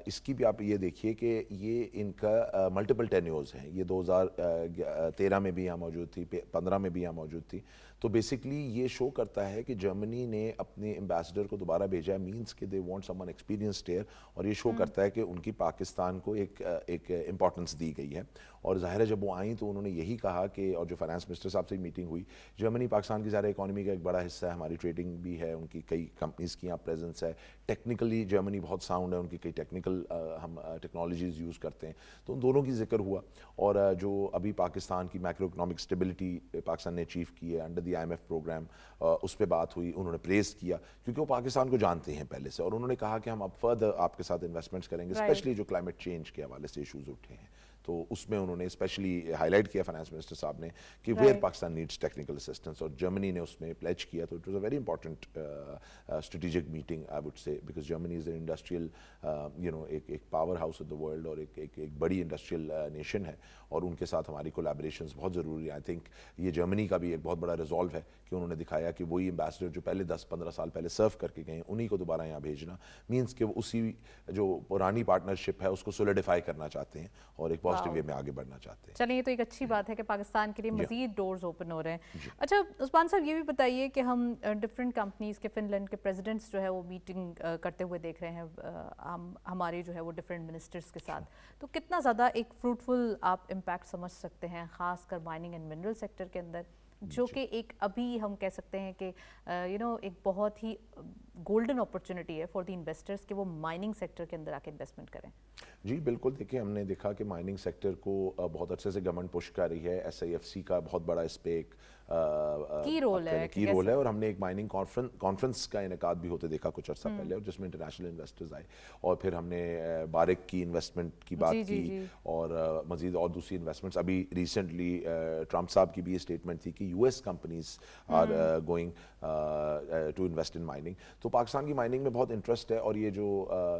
इसकी भी आप ये देखिए कि ये इनका मल्टीपल टेन्योर्स हैं। ये 2013 में भी यहाँ मौजूद थी, 15 में भी यहाँ मौजूद थी। तो बेसिकली ये शो करता है कि जर्मनी ने अपने एम्बेसडर को दोबारा भेजा है, मींस कि they want someone experienced here, और ये शो करता है कि उनकी पाकिस्तान को एक इम्पॉर्टेंस दी गई है। और ज़ाहिर है जब वो आई तो उन्होंने यही कहा कि, और जो फाइनेंस मिनिस्टर साहब से मीटिंग हुई, जर्मनी पाकिस्तान की ज़ाहिर इकॉनमी का एक बड़ा हिस्सा है, हमारी ट्रेडिंग भी है, उनकी कई कंपनीज़ की यहाँ प्रेजेंस है, टेक्निकली जर्मनी बहुत साउंड है, उनकी कई टेक्निकल हम टेक्नोलॉजीज़ यूज़ करते हैं। तो उन दोनों की जिक्र हुआ। और जो अभी पाकिस्तान की मैक्रो इकनॉमिक स्टेबिलिटी पाकिस्तान ने अचीव की है अंडर द IMF प्रोग्राम, उस पर बात हुई। उन्होंने प्रेस किया क्योंकि वो पाकिस्तान को जानते हैं पहले से, और उन्होंने कहा कि हम अब फर्दर आपके साथ इन्वेस्टमेंट्स करेंगे, स्पेशली जो क्लाइमेट चेंज के हवाले से इशूज़ उठे हैं। तो उसमें उन्होंने स्पेशली हाईलाइट किया फाइनेंस मिनिस्टर साहब ने कि where Pakistan needs technical assistance, और जर्मनी ने उसमें प्लेज किया। तो it was a very important strategic meeting I would say, because Germany is an industrial एक power house of the world, और एक बड़ी इंडस्ट्रियल नेशन है, और उनके साथ हमारी कोलैबोरेशंस बहुत ज़रूरी है। आई थिंक ये जर्मनी का भी एक बहुत बड़ा रिजॉल्व है कि उन्होंने दिखाया कि वही एम्बेसडर जो पहले 10-15 साल पहले सर्व करके गए उन्हीं को दोबारा यहाँ भेजना, मीन्स कि वो उसी जो पुरानी पार्टनरशिप है उसको सोलिडिफाई करना चाहते हैं और एक पॉजिटिव वे में आगे बढ़ना चाहते हैं। चलिए, ये तो एक अच्छी बात है कि पाकिस्तान के लिए मजीद डोर्स ओपन हो रहे हैं। अच्छा उस्मान साहब, ये भी बताइए कि हम डिफरेंट कंपनीज़ के, फिनलैंड के प्रेसिडेंट्स जो है वो मीटिंग करते हुए देख रहे हैं हमारे जो है वो डिफरेंट मिनिस्टर्स के साथ, तो कितना ज़्यादा एक फ्रूटफुल आप इम्पैक्ट समझ सकते हैं ख़ासकर माइनिंग एंड मिनरल सेक्टर के अंदर, जो कि एक अभी हम कह सकते हैं कि एक बहुत ही गोल्डन अपॉर्चुनिटी है फॉर द इन्वेस्टर्स कि वो माइनिंग सेक्टर के अंदर आके इन्वेस्टमेंट करें। जी बिल्कुल, देखिए हमने देखा कि माइनिंग सेक्टर को बहुत अच्छे से गवर्नमेंट पुश कर रही है। SIFC का बहुत बड़ा इस पर एक की रोल है, की रोल है, और हमने एक माइनिंग कॉन्फ्रेंस का इनेकाद भी होते देखा कुछ अर्सा पहले, और जिसमें इंटरनेशनल इन्वेस्टर्स आए, और फिर हमने बारिक की इन्वेस्टमेंट की बात की, और मजीद और दूसरी इन्वेस्टमेंट्स अभी रिसेंटली ट्रम्प साहब की भी ये स्टेटमेंट थी कि US companies are going to invest in mining. तो पाकिस्तान की माइनिंग में बहुत इंटरेस्ट है, और ये जो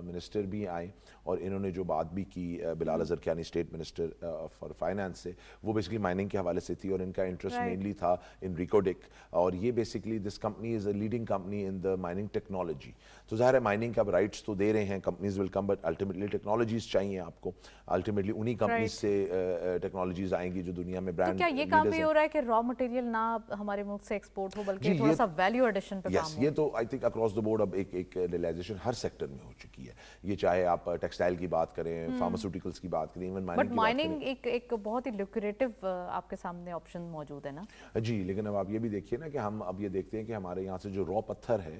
मिनिस्टर भी आए और इन्होंने जो बात भी की Bilal Azhar Kiani state minister for finance से, वो बेसिकली माइनिंग के हवाले से थी, और इनका इंटरेस्ट मेनली था इन रिकोडिक, और ये basically this company is a leading company in the mining technology. तो ज़ाहिर है माइनिंग का राइट्स तो दे रहे हैं, companies will come, but ultimately technologies चाहिए आपको, अल्टीमेटली उन्हीं कंपनीज से टेक्नोलॉजीज आएंगी जो दुनिया में ब्रांड। तो क्या ये काम भी हो रहा है कि रॉ मटेरियल ना हमारे मुल्क से एक्सपोर्ट हो, बल्कि थोड़ा सा वैल्यू एडिशन पे काम हो? ये तो I think across the board अब एक रियलाइजेशन हर सेक्टर में हो चुकी है, ये चाहे आप टेक्सटाइल की बात करें, फार्मास्यूटिकल्स की बात करें, इवन माइनिंग की बात करें। बट माइनिंग एक बहुत ही लुक्रेटिव आपके सामने ऑप्शन मौजूद है ना जी, लेकिन अब आप ये भी देखिए ना कि हम अब ये देखते हैं कि हमारे यहाँ से जो रॉ पत्थर है,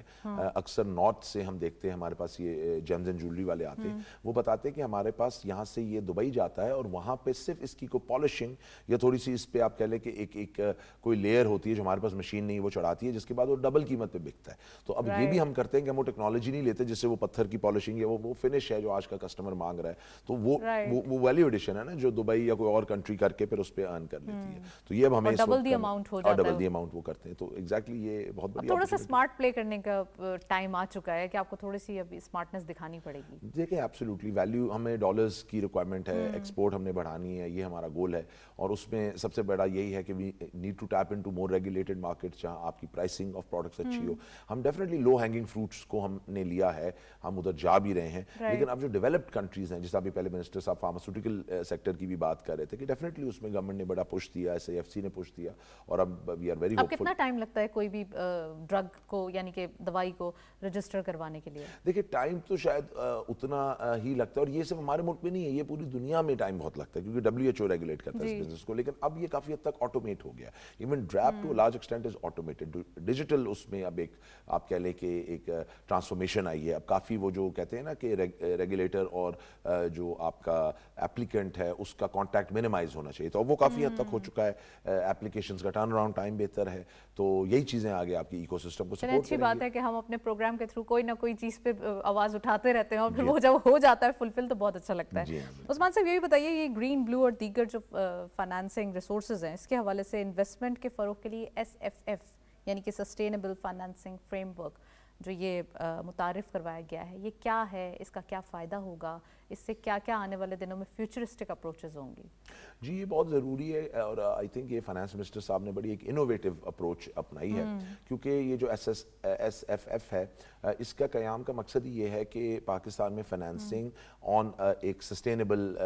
अक्सर नॉर्थ से हम देखते हैं हमारे पास ये जेम्स एंड ज्वेलरी वाले आते हैं, वो बताते हैं कि हमारे पास यहाँ से ये दुबई जाता है, और वहाँ पे सिर्फ इसकी कोई पॉलिशिंग या थोड़ी सी इस पे आप कह लें कि एक कोई लेयर होती है जो हमारे पास मशीन नहीं, वो चढ़ाती है, जिसके बाद वो डबल कीमत पे बिकता है। तो अब ये भी हम करते हैं कि हम वो टेक्नोलॉजी नहीं लेते जिससे वो पत्थर की पॉलिशिंग या वो फिनिश है जो आज का कस्टमर मांग रहा है, तो वो वैल्यू एडिशन है ना, जो दुबई या कोई और कंट्री करके फिर उस पर अर्न कर लेती है। तो ये अब हमें डबल दी अमाउंट हो जाता है, डबल दी अमाउंट वो करते हैं। तो एग्जैक्टली ये बहुत बढ़िया थोड़ा सा स्मार्ट प्ले करने का टाइम आ चुका है कि आपको थोड़ी सी अभी स्मार्टनेस दिखानी पड़ेगी। देखिए एब्सोल्युटली वैल्यू, हमें डॉलर्स की रिक्वायरमेंट है, एक्सपोर्ट हमने बढ़ानी है, ये हमारा गोल है, और उसमें सबसे बड़ा यही है कि we need to tap into more regulated markets जहां आपकी प्राइसिंग ऑफ प्रोडक्ट्स अच्छी हो। हम डेफिनेटली लो हैंगिंग फ्रूट्स को हमने लिया है, हम उधर जा भी रहे हैं, लेकिन अब जो डेवलप्ड कंट्रीज हैं, जैसे अभी पहले मिनिस्टर साहब फार्मास्यूटिकल सेक्टर की भी बात कर रहे थे कि डेफिनेटली उसमें गवर्नमेंट ने बड़ा पुश दिया, SAFC ने पुश दिया, और अब वी आर वेरी अब होपफुल। कितना टाइम लगता है कोई भी ड्रग को यानी कि दवाई को रजिस्टर करवाने के लिए? देखिए टाइम तो शायद उतना ही लगता है, और ये सिर्फ हमारे मुल्क में नहीं है, ये पूरी दुनिया में टाइम बहुत लगता है, क्योंकि WHO रेगुलेट करता है इस बिजनेस को, लेकिन अब ये काफी हद तक ऑटोमेट हो गया। Even DRAP to large extent is automated, digital उसमें अब एक आप कह लें कि एक ट्रांसफॉर्मेशन आई है। अब काफी वो जो कहते हैं ना कि रेगुलेटर और जो आपका एप्लीकेंट है उसका कॉन्टैक्ट मिनिमाइज होना चाहिए, तो अब वो काफी हद तक हो चुका है, एप्लीकेशंस का टर्न अराउंड टाइम बेहतर है, तो यही चीजें आगे आपकी इकोसिस्टम को सपोर्ट अच्छी बात है कि हम अपने प्रोग्राम के थ्रू कोई ना कोई चीज पे आवाज उठाते रहते हैं, और फिर वो जब हो जाता है फुलफिल तो बहुत अच्छा लगता है। उस्मान साहब यही बताइए, ये ग्रीन, ब्लू और दीगर जो फाइनेंसिंग रिसोर्सेज हैं, इसके हवाले से इन्वेस्टमेंट के फरोग के लिए SFF यानी कि सस्टेनेबल फाइनेंसिंग फ्रेमवर्क जो ये मुतारिफ करवाया गया है, ये क्या है, इसका क्या फ़ायदा होगा, इससे क्या क्या आने वाले दिनों में फ्यूचरिस्टिक अप्रोचेस होंगी? जी, ये बहुत ज़रूरी है, और आई थिंक ये फाइनेंस मिनिस्टर साहब ने बड़ी एक इनोवेटिव अप्रोच अपनाई है, क्योंकि ये जो SFF है, इसका क़याम का मकसद ही ये है कि पाकिस्तान में फाइनेंसिंग ऑन एक सस्टेनेबल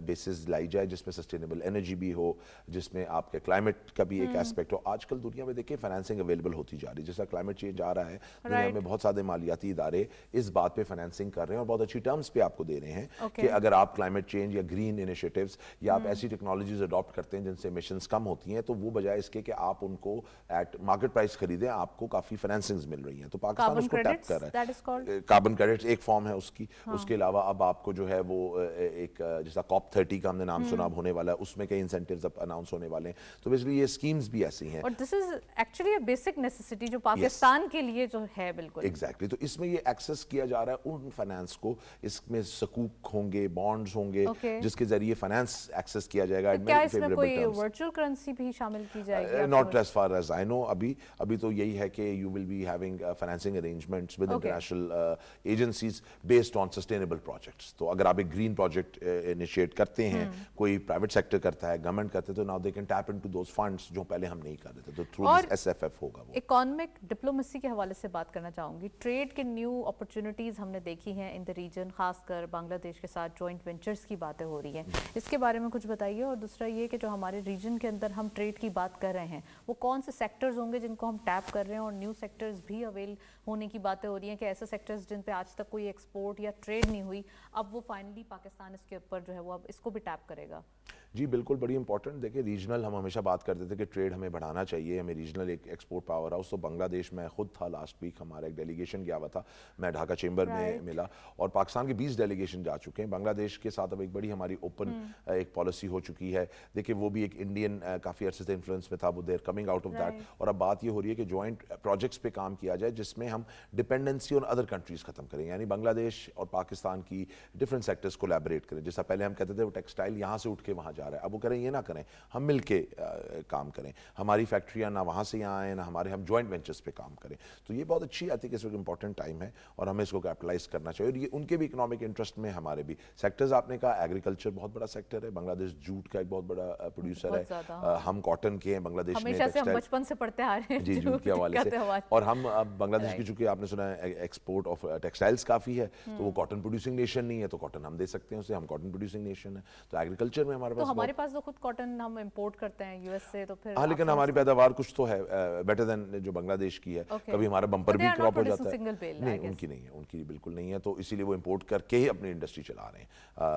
बेसिस लाई जाए, जिसमें सस्टेनेबल एनर्जी भी हो, जिसमें आपके क्लाइमेट का भी एक एस्पेक्ट हो। आजकल दुनिया में देखिए फाइनेंसिंग अवेलेबल होती जा रही है, जैसा क्लाइमेट चेंज आ रहा है, दुनिया में बहुत सारे मालियाती इदारे इस बात पे फाइनेंसिंग कर रहे हैं, और बहुत अच्छी टर्म्स पे आपको दे रहे हैं कि अगर आप क्लाइमेट चेंज या ग्रीन इनिशिएटिव्स या आप ऐसी टेक्नोलॉजीज अडॉप्ट करते हैं जिनसे एमिशंस कम होती हैं, तो वो बजाय इसके कि आप उनको एट मार्केट प्राइस खरीदें, आपको काफ़ी फाइनेंसिंग्स मिल रही हैं। तो पाकिस्तान उसको टैप कर रहा है। कार्बन क्रेडिट्स एक फॉर्म है उसकी। उसके अलावा अब आपको जो है वो एक जैसा COP30 का हमने नाम सुना होने वाला है, उसमें कई इंसेंटिव्स अब अनाउंस होने वाले हैं, तो बेसिकली ये स्कीम्स भी ऐसी हैं। और this is actually a basic necessity जो पाकिस्तान के लिए जो है, बिल्कुल एग्जैक्टली। तो इसमें ये एक्सेस किया जा रहा है उन फाइनेंस को, इसमें सकूक होंगे, बॉन्ड्स होंगे, जिसके जरिए फाइनेंस एक्सेस किया जाएगा। तो क्या इसमें कोई वर्चुअल करेंसी भी शामिल की जाएगी? Not as far as I know, अभी तो यही है कि you will be having financing arrangements with international agencies based on sustainable projects. तो अगर आप एक ग्रीन प्रोजेक्ट इनिशिएट करते हैं, कोई प्राइवेट सेक्टर करता है, गवर्नमेंट करते हैं, तो now they can tap into those funds जो पहले हम नहीं कर रहे थे, तो थ्रू दिस SFF होगा वो। इकोनॉमिक डिप्लोमेसी के हवाले से बात करना चाहूँगी। ट्रेड के न्यू अपॉर्चुनिटीज़ हमने देखी हैं इन द रीजन, खासकर बांग्लादेश के साथ जॉइंट वेंचर्स की बातें हो रही हैं, इसके बारे में कुछ बताइए। और दूसरा ये कि जो हमारे रीजन के अंदर हम ट्रेड की बात कर रहे हैं, वो कौन से सेक्टर्स होंगे जिनको हम टैप कर रहे हैं, और न्यू सेक्टर्स भी अवेल होने की बातें हो रही हैं कि ऐसे सेक्टर्स जिन पे आज तक कोई एक्सपोर्ट या ट्रेड नहीं हुई, अब वो फाइनली पाकिस्तान इसके ऊपर जो है वो अब इसको भी टैप करेगा? जी बिल्कुल, बड़ी इंपॉर्टेंट। देखिए रीजनल हम हमेशा बात करते थे कि ट्रेड हमें बढ़ाना चाहिए, हमें रीजनल एक एक्सपोर्ट पावर हाउस। तो बांग्लादेश में खुद था लास्ट वीक, हमारा एक डेलीगेशन गया हुआ था, मैं ढाका चेंबर में मिला, और पाकिस्तान के 20 डेलीगेशन जा चुके हैं। बांग्लादेश के साथ अब एक बड़ी हमारी ओपन एक पॉलिसी हो चुकी है। देखिए वो भी एक इंडियन काफ़ी अरसे से इन्फ्लुएंस में था, वो देर कमिंग आउट ऑफ दैट, और अब बात ये हो रही है कि जॉइंट प्रोजेक्ट्स पे काम किया जाए जिसमें हम डिपेंडेंसी ऑन अदर कंट्रीज खत्म करें, यानी बांग्लादेश और पाकिस्तान की डिफरेंट सेक्टर्स कोलैबोरेट करें। जैसा पहले हम कहते थे वो टेक्सटाइल यहाँ से उठ के वहाँ जा रहा है, अब वो करें ये ना करें, हम मिल के काम करें, हमारी फैक्ट्रियाँ ना वहाँ से यहाँ आए ना हमारे, हम जॉइंट वेंचर्स पे काम करें। तो ये बहुत अच्छी, आई थिंक इस वक्त इंपॉर्टेंट टाइम है और हमें इसको कैपिटलाइज करना चाहिए, और ये उनके भी इकोनॉमिक इंटरेस्ट में, हमारे भी सेक्टर्स। आपने कहा एग्रीकल्चर बहुत बड़ा सेक्टर है, बांग्लादेश जूट का एक बहुत बड़ा प्रोड्यूसर है, हम कॉटन के हैं, बांग्लादेश में हमेशा से हम बचपन से पढ़ते आ रहे हैं जी जूट के हवाले से, और हम अब बांग्लादेश की चूंकि आपने सुना है एक्सपोर्ट ऑफ टेक्सटाइल्स काफ़ी है, तो वो कॉटन प्रोड्यूसिंग नेशन नहीं है, तो कॉटन हम दे सकते हैं उसे, हम कॉटन प्रोड्यूसिंग नेशन है। तो एग्रीकल्चर में हमारे पास तो खुद कॉटन हम इंपोर्ट करते हैं यूएस से, तो फिर हाँ, लेकिन हमारी पैदावार कुछ तो है बेटर देन जो बांग्लादेश की है। कभी हमारा बम्पर भी क्रॉप हो जाता है, नहीं उनकी नहीं है, उनकी बिल्कुल नहीं है, तो इसीलिए वो इंपोर्ट करके ही अपनी इंडस्ट्री चला रहे हैं।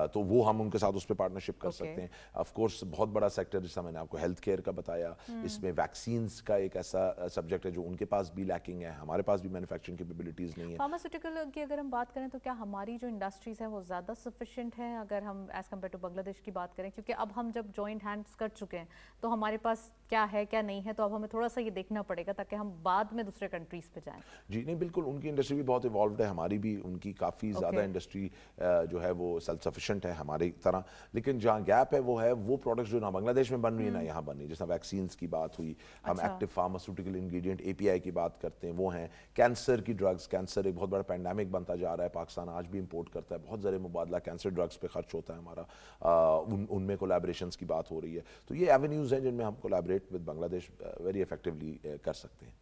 तो वो हम उनके साथ उस पर पार्टनरशिप कर सकते हैं। ऑफ कोर्स बहुत बड़ा सेक्टर, जैसा मैंने आपको हेल्थ केयर का बताया, इसमें वैक्सीन्स का एक ऐसा सब्जेक्ट है जो उनके पास भी लैकिंग है, हमारे पास भी मैन्युफैक्चरिंग कैपेबिलिटीज नहीं है। फार्मास्यूटिकल की अगर हम बात करें तो क्या हमारी जो इंडस्ट्रीज है वो ज़्यादा सफिशिएंट है अगर हम एज कम्पेयर टू बांग्लादेश की बात करें, क्योंकि अब हम जब जॉइंट हैंड्स कर चुके हैं तो हमारे पास क्या है क्या नहीं है, तो अब हमें थोड़ा सा ये देखना पड़ेगा ताकि हम बाद में दूसरे कंट्रीज पे जाएं। जी नहीं बिल्कुल, उनकी इंडस्ट्री भी बहुत इवॉल्व्ड है, हमारी भी, उनकी काफ़ी ज़्यादा इंडस्ट्री जो है वो सेल्फ सफिशिएंट है हमारी तरह, लेकिन जहाँ गैप है वो प्रोडक्ट्स जो ना बांग्लादेश में बन रही है ना यहाँ बन रही है। जैसा वैक्सीन्स की बात हुई, हम एक्टिव फार्मास्यूटिकल इंग्रेडिएंट API की बात करते हैं, वो हैं कैंसर की ड्रग्स। कैंसर एक बहुत बड़ा पैंडेमिक बनता जा रहा है, पाकिस्तान आज भी इंपोर्ट करता है, बहुत ज़र मुबादला कैंसर ड्रग्स पे खर्च होता है हमारा, उनमें कोलैबोरेशंस की बात हो रही है। तो ये एवेन्यूज़ हैं जिनमें हम collaborate with Bangladesh very effectively कर सकते हैं।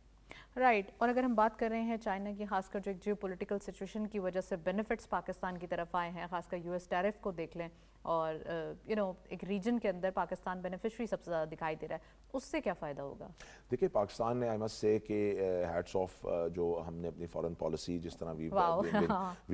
राइट और अगर हम बात कर रहे हैं चाइना की, खासकर जो एक जियो पोलिटिकल सिचुएशन की वजह से बेनिफिट्स पाकिस्तान की तरफ आए हैं, खासकर यूएस टैरिफ को देख लें, और एक रीजन के अंदर पाकिस्तान बेनिफिशरी सबसे ज़्यादा दिखाई दे रहा है, उससे क्या फ़ायदा होगा? देखिए पाकिस्तान ने, आई मस्ट से कि हैट्स ऑफ, जो हमने अपनी फॉरेन पॉलिसी जिस तरह वी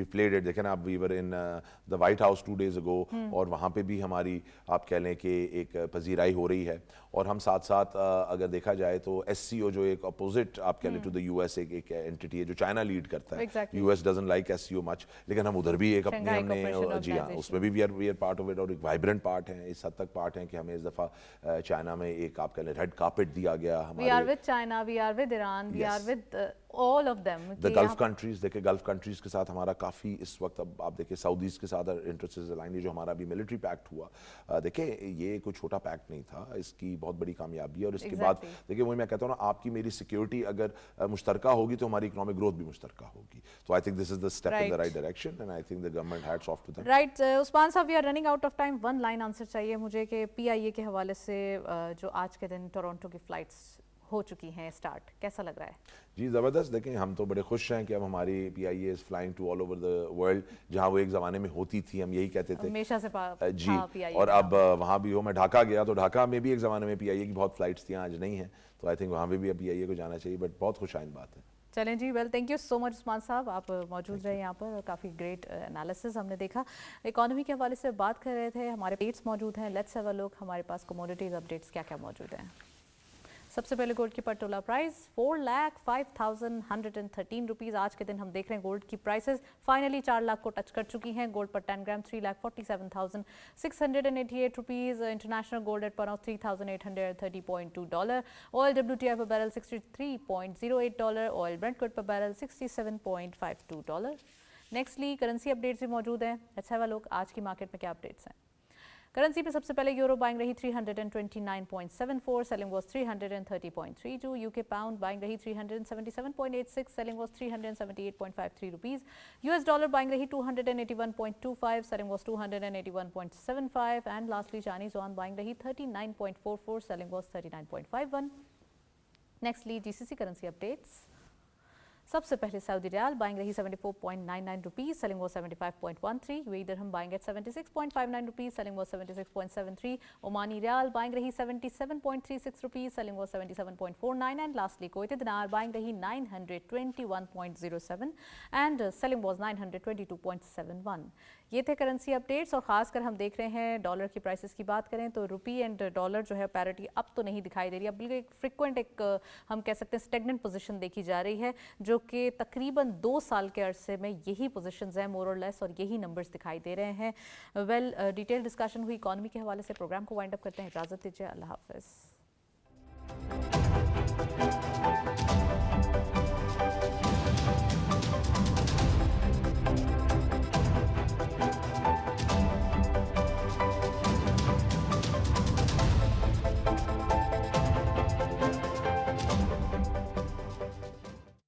प्लेड इट, देखें ना, we were in the White House 2 days ago, और वहाँ पे भी हमारी, आप कह लें कि एक पजीराई हो रही है, और हम साथ साथ अगर देखा जाए तो SCO जो एक अपोजिट आप कह लें टू द US एक एंटिटी है जो चाइना लीड करता है, US doesn't like SCO much, लेकिन हम उधर भी एक अपनी हमने, जी हाँ, उसमें भी we are part of it, और एक वाइब्रेंट पार्ट है, इस हद तक पार्ट है कि हमें इस दफ़ा चाइना में एक आप कह लें रेड कार्पेट दिया गया। We are with China, we are with Iran, we are with all of them, the Gulf countries. देखिए गल्फ कंट्रीज के साथ हमारा काफ़ी इस वक्त, अब आप देखिए सऊदीज के साथ इंटरेस्ट अलाइन, जो हमारा भी मिलिट्री पैक्ट हुआ, देखिए ये कोई छोटा पैक्ट नहीं था, इसकी बहुत बड़ी कामयाबी है, और इसके बाद देखिए वही मैं कहता हूँ ना, आपकी मेरी सिक्योरिटी अगर मुश्तरका होगी तो हमारी इकोनॉमिक ग्रोथ भी मुश्तरका होगी। तो I think this is the step in the right direction, and I think the government hats off to them. Right Usman साहब, we are running out of time, one line answer चाहिए मुझे कि PIA के हवाले से जो आज के दिन टोरंटो की फ्लाइट्स हो चुकी हैं स्टार्ट, कैसा लग रहा है? जी ज़बरदस्त, देखें हम तो बड़े खुश हैं कि अब हमारी PIA is flying to all over the world, जहां वो एक ज़माने में होती थी, हम यही कहते थे हमेशा से जी, PIA, और अब वहाँ भी हो, मैं ढाका गया तो ढाका में भी एक ज़माने में PIA की बहुत फ्लाइट्स थी, आज नहीं है, तो आई थिंक वहाँ पे भी अब PIA को जाना चाहिए, बट बहुत खुश आइन बात है। चलें जी, well thank you so much Usman साहब, आप मौजूद रहे यहाँ पर और काफ़ी ग्रेट एनालिसिस हमने देखा। इकोनॉमी के हवाले से बात कर रहे थे, हमारे अपडेट्स मौजूद हैं, लेट्स हैव अ लुक हमारे पास कमोडिटीज़ अपडेट्स क्या क्या मौजूद हैं। सबसे पहले गोल्ड की पटोला प्राइस 4,05,113 रुपीज़। आज के दिन हम देख रहे हैं गोल्ड की प्राइसेस फाइनली 4 लाख को टच कर चुकी हैं। गोल्ड पर 10 ग्राम 3,47,688 रुपीज़। इंटरनेशनल गोल्ड एट पर 3,830.2 डॉलर। ऑयल WTI पर barrel 63.08 dollar. Oil brent crude पर barrel 67.52 dollar. Nextly currency updates भी मौजूद हैं। लेट्स हैव अ लुक आज की मार्केट में क्या अपडेट्स हैं। करेंसी पे सबसे पहले यूरो बाइंग रही 329.74, selling was 330.32। UK pound buying रही 377.86, selling was 378.53 rupees. US dollar buying रही 281.25, selling was 281.75। And lastly Chinese yuan buying रही 39.44, selling was 39.51। Nextly GCC currency updates. सबसे पहले सऊदी रियाल बाइंग रही 74.99 rupees, selling was 75.13। UAE dirham buying at 76.59 rupees, selling was 76.73। Omani riyal buying रही 77.36 rupees, selling was 77.49। And lastly Kuwaiti दिनार buying रही 921.07 and selling was 922.71। ये थे currency updates और ख़ासकर हम देख रहे हैं डॉलर की प्राइसेस की बात करें तो रुपी एंड डॉलर जो है पैरिटी अब तो नहीं दिखाई दे रही, अब बिल्कुल एक फ्रिक्वेंट एक हम कह सकते हैं स्टेगनेंट पोजीशन देखी जा रही है, जो कि तकरीबन 2 साल के अरसे में यही पोजीशंस हैं मोर और लेस, और यही नंबर्स दिखाई दे रहे हैं। वेल डिटेल डिस्कशन हुई इकॉनमी के हवाले से, प्रोग्राम को वाइंड अप करते हैं, इजाज़त दीजिए, अल्लाह हाफ़िज़।